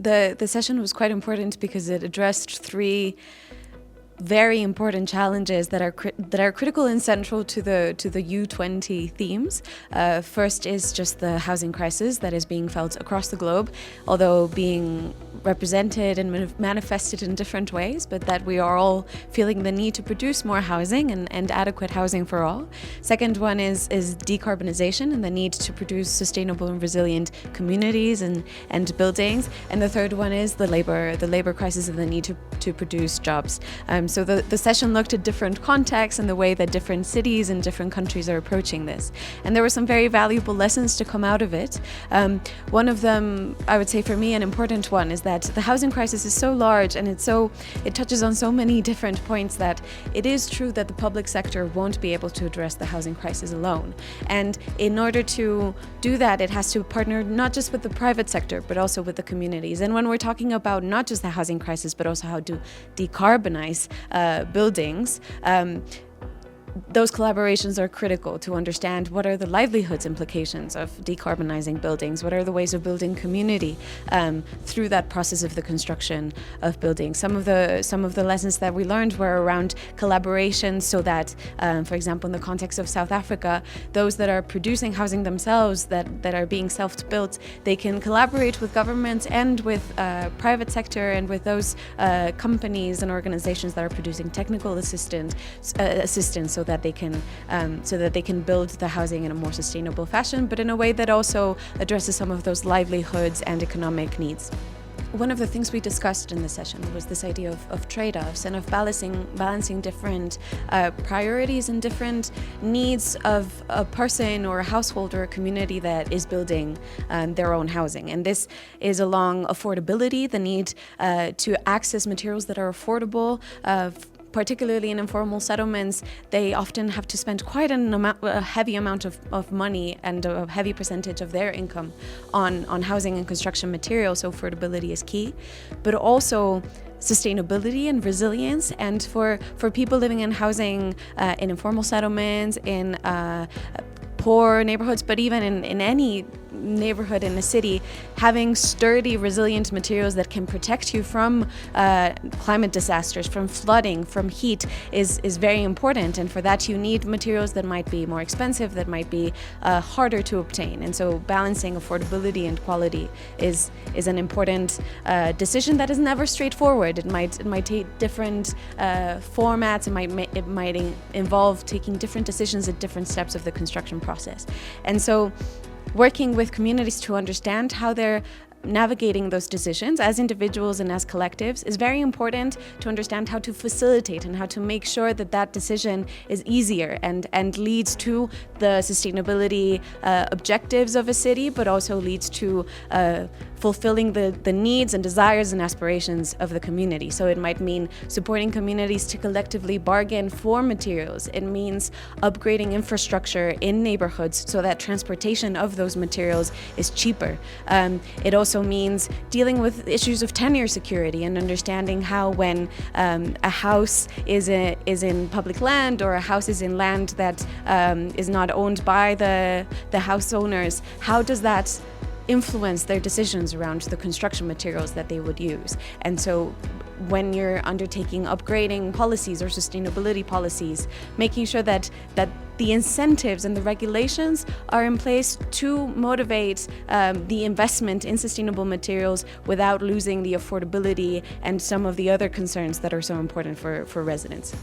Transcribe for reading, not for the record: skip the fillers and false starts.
The session was quite important because it addressed three very important challenges that are critical and central to the U20 themes. First is just the housing crisis that is being felt across the globe, although being represented and manifested in different ways, but that we are all feeling the need to produce more housing and adequate housing for all. Second one is decarbonization and the need to produce sustainable and resilient communities and buildings. And the third one is the labor crisis and the need to produce jobs. So the session looked at different contexts and the way that different cities and different countries are approaching this. And there were some very valuable lessons to come out of it. One of them, I would say for me, an important one is that the housing crisis is so large and it touches on so many different points that it is true that the public sector won't be able to address the housing crisis alone. And in order to do that, it has to partner not just with the private sector, but also with the communities. And when we're talking about not just the housing crisis, but also how to decarbonize buildings, those collaborations are critical to understand what are the livelihoods implications of decarbonizing buildings, what are the ways of building community through that process of the construction of buildings. Some of the lessons that we learned were around collaboration, so that, for example, in the context of South Africa, those that are producing housing themselves, that are being self-built, they can collaborate with governments and with private sector and with those companies and organizations that are producing technical assistance, so that they can build the housing in a more sustainable fashion, but in a way that also addresses some of those livelihoods and economic needs. One of the things we discussed in the session was this idea of trade-offs and of balancing different priorities and different needs of a person or a household or a community that is building their own housing. And this is along affordability, the need to access materials that are affordable. Particularly in informal settlements, they often have to spend quite a heavy amount of money and a heavy percentage of their income on housing and construction materials, so affordability is key. But also sustainability and resilience, and for people living in housing in informal settlements, in poor neighborhoods, but even in any neighborhood in a city, having sturdy, resilient materials that can protect you from climate disasters, from flooding, from heat is very important. And for that, you need materials that might be more expensive, that might be harder to obtain. And so balancing affordability and quality is an important decision that is never straightforward. It might take different formats. It might involve taking different decisions at different steps of the construction process. And so working with communities to understand how they're navigating those decisions as individuals and as collectives is very important to understand how to facilitate and how to make sure that that decision is easier and leads to the sustainability objectives of a city, but also leads to fulfilling the needs and desires and aspirations of the community. So it might mean supporting communities to collectively bargain for materials. It means upgrading infrastructure in neighborhoods so that transportation of those materials is cheaper. It also means dealing with issues of tenure security and understanding how, when a house is in public land, or a house is in land that is not owned by the house owners, how does that influence their decisions around the construction materials that they would use. And so when you're undertaking upgrading policies or sustainability policies, making sure that the incentives and the regulations are in place to motivate the investment in sustainable materials without losing the affordability and some of the other concerns that are so important for residents.